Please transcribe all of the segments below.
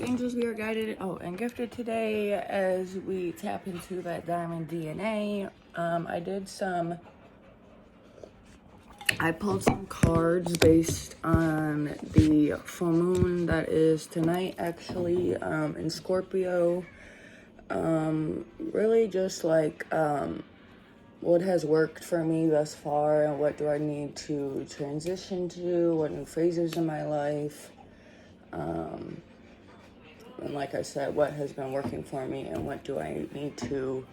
Angels, we are guided, and gifted today as we tap into that diamond DNA. I pulled some cards based on the full moon that is tonight, actually, in Scorpio. Really just like, what has worked for me thus far and what do I need to transition to, what new phases in my life. And like I said, what has been working for me and what do I need to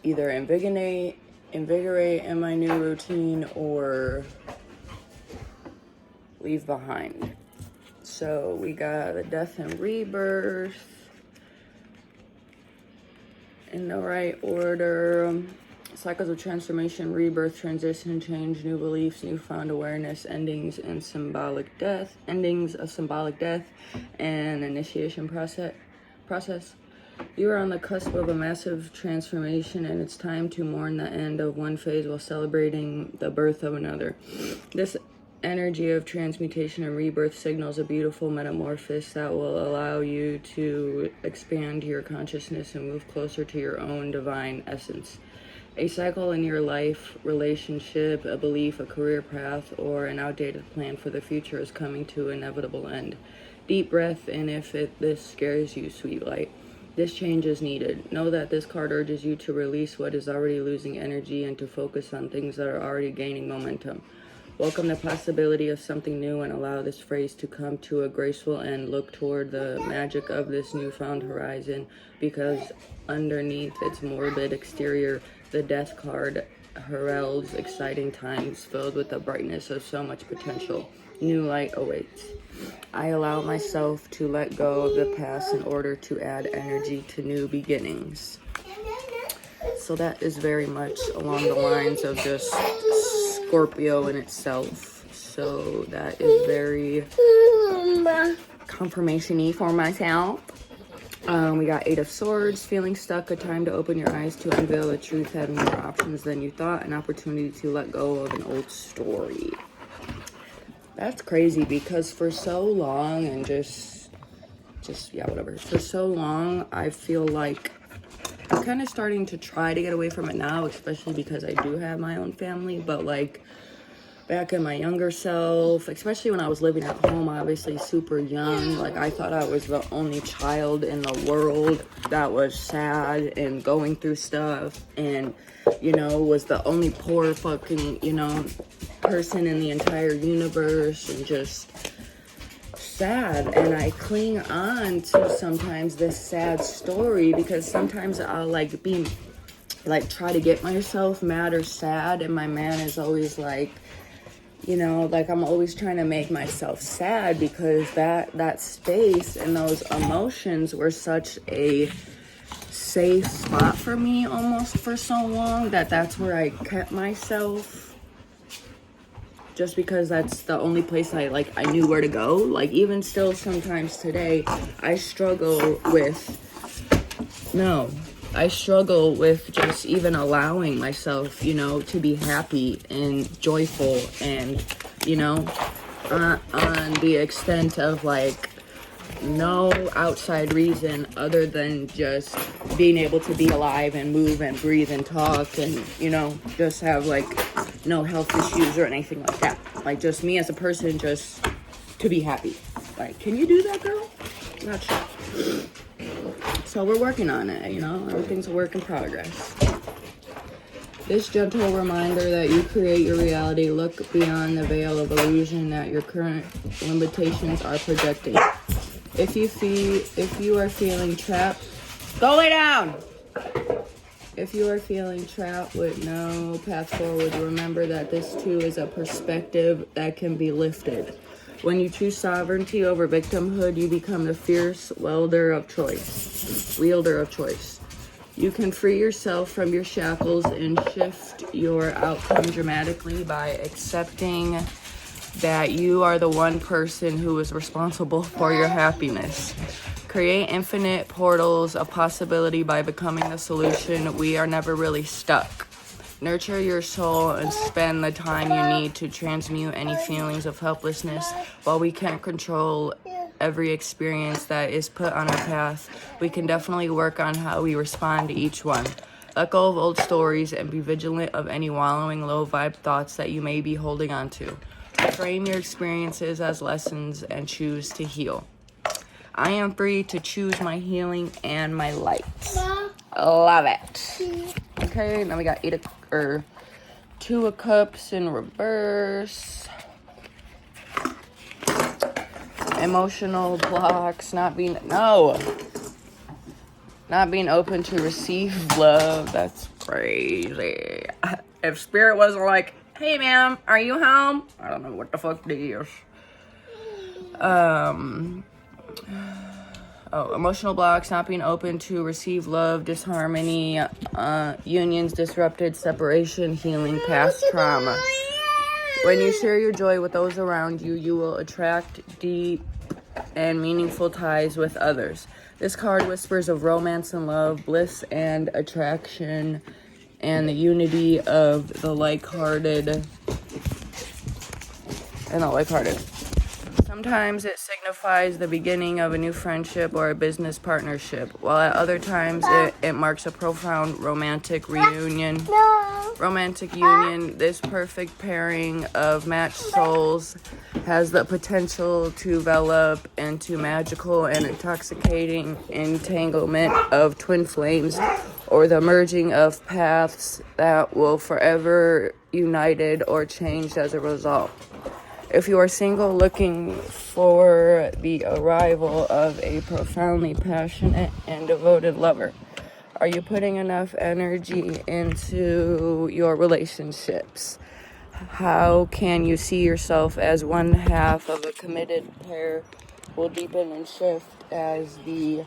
either invigorate in my new routine or leave behind. So we got the death and rebirth in the right order. Cycles of transformation, rebirth, transition, change, new beliefs, newfound awareness, endings a symbolic death, and initiation process. You are on the cusp of a massive transformation, and it's time to mourn the end of one phase while celebrating the birth of another. This energy of transmutation and rebirth signals a beautiful metamorphosis that will allow you to expand your consciousness and move closer to your own divine essence. A cycle in your life, relationship, a belief, a career path, or an outdated plan for the future is coming to an inevitable end. Deep breath, and if this scares you, sweet light, this change is needed. Know that this card urges you to release what is already losing energy and to focus on things that are already gaining momentum. Welcome the possibility of something new and allow this phrase to come to a graceful end. Look toward the magic of this newfound horizon, because underneath its morbid exterior, the death card heralds exciting times filled with the brightness of so much potential. New light awaits. I allow myself to let go of the past in order to add energy to new beginnings. So that is very much along the lines of just Scorpio in itself. So that is very confirmation-y for myself. We got 8 of Swords, feeling stuck, a time to open your eyes to unveil the truth, having more options than you thought, an opportunity to let go of an old story. That's crazy because for so long and for so long, I feel like I'm kind of starting to try to get away from it now, especially because I do have my own family, but like back in my younger self, especially when I was living at home, obviously super young, like I thought I was the only child in the world that was sad and going through stuff and, was the only poor fucking, person in the entire universe and just sad. And I cling on to sometimes this sad story because sometimes I'll try to get myself mad or sad, and my man is always like, I'm always trying to make myself sad because that space and those emotions were such a safe spot for me almost for so long that's where I kept myself, just because that's the only place I knew where to go. Like even still sometimes today I struggle with just even allowing myself, to be happy and joyful and, on the extent of no outside reason other than just being able to be alive and move and breathe and talk and, just have no health issues or anything like that. Just me as a person, just to be happy. Can you do that, girl? Not sure. So we're working on it, everything's a work in progress. This gentle reminder that you create your reality. Look beyond the veil of illusion that your current limitations are projecting. If you are feeling trapped, go lay down! If you are feeling trapped with no path forward, remember that this too is a perspective that can be lifted. When you choose sovereignty over victimhood, you become the fierce wielder of choice. You can free yourself from your shackles and shift your outcome dramatically by accepting that you are the one person who is responsible for your happiness. Create infinite portals of possibility by becoming the solution. We are never really stuck. Nurture your soul and spend the time you need to transmute any feelings of helplessness. While we can't control every experience that is put on our path, we can definitely work on how we respond to each one. Let go of old stories and be vigilant of any wallowing low vibe thoughts that you may be holding on to. Frame your experiences as lessons and choose to heal. I am free to choose my healing and my light. Love it. Okay, now we got 2 of Cups in reverse. Emotional blocks, not being open to receive love. That's crazy. If spirit wasn't like, hey ma'am, are you home? I don't know what the fuck this is. Emotional blocks, not being open to receive love, disharmony, unions disrupted, separation, healing, past trauma. When you share your joy with those around you, you will attract deep and meaningful ties with others. This card whispers of romance and love, bliss and attraction, and the unity of the like-hearted. Sometimes it signifies the beginning of a new friendship or a business partnership, while at other times it marks a profound romantic union. This perfect pairing of matched souls has the potential to develop into magical and intoxicating entanglement of twin flames, or the merging of paths that will forever united or changed as a result. If you are single, looking for the arrival of a profoundly passionate and devoted lover, are you putting enough energy into your relationships? How can you see yourself as one half of a committed pair will deepen and shift as the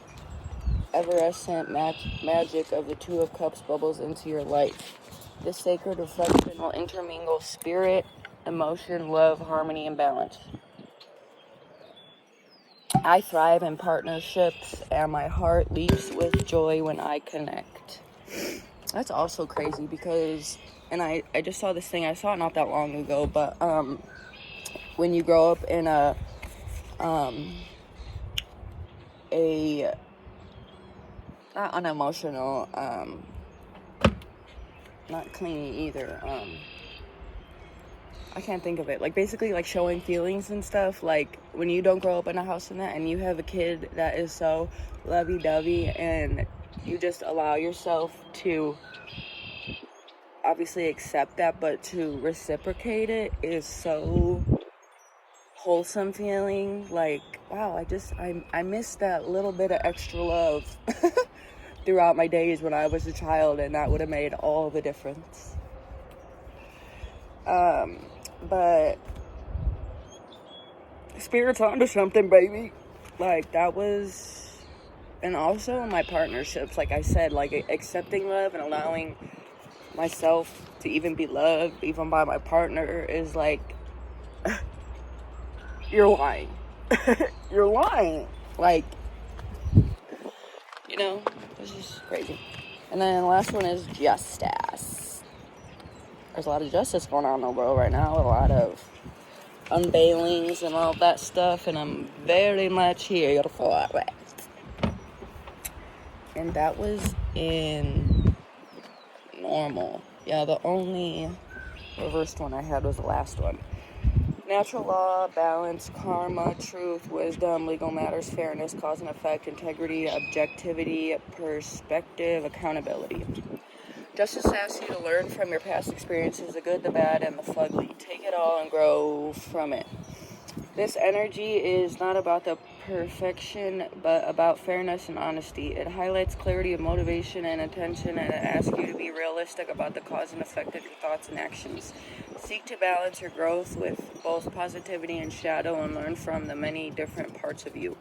evanescent magic of the 2 of Cups bubbles into your life? This sacred reflection will intermingle spirit, emotion, love, harmony, and balance. I thrive in partnerships, and my heart leaps with joy when I connect. That's also crazy because, and I just saw this thing, I saw it not that long ago, but when you grow up in a not unemotional, not clingy either, I can't think of it. Like, basically, like, showing feelings and stuff. Like, when you don't grow up in a house and that, and you have a kid that is so lovey-dovey, and you just allow yourself to obviously accept that, but to reciprocate it is so wholesome feeling. Like, wow, I miss that little bit of extra love throughout my days when I was a child, and that would have made all the difference. But spirit's onto something, baby. Like, that was, and also in my partnerships, like I said, like, accepting love and allowing myself to even be loved, even by my partner, is like, you're lying. You're lying. Like, you know, this is crazy. And then the last one is justice. There's a lot of justice going on in the world right now, a lot of unveilings and all that stuff, and I'm very much here for it. And that was in normal. Yeah, the only reversed one I had was the last one. Natural law, balance, karma, truth, wisdom, legal matters, fairness, cause and effect, integrity, objectivity, perspective, accountability. Justice asks you to learn from your past experiences, the good, the bad, and the fugly. Take it all and grow from it. This energy is not about the perfection, but about fairness and honesty. It highlights clarity of motivation and attention, and it asks you to be realistic about the cause and effect of your thoughts and actions. Seek to balance your growth with both positivity and shadow, and learn from the many different parts of you.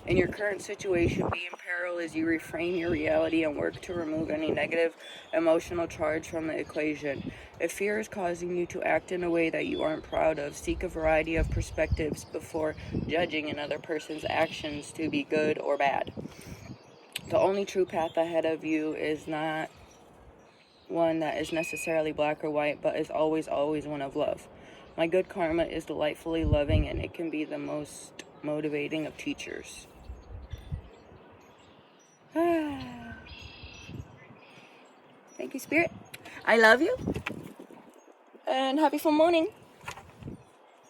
In your current situation, be in peril as you reframe your reality and work to remove any negative emotional charge from the equation. If fear is causing you to act in a way that you aren't proud of, seek a variety of perspectives before judging another person's actions to be good or bad. The only true path ahead of you is not one that is necessarily black or white, but is always one of love. My good karma is delightfully loving, and it can be the most motivating of teachers. Thank you, Spirit. I love you. And happy full morning.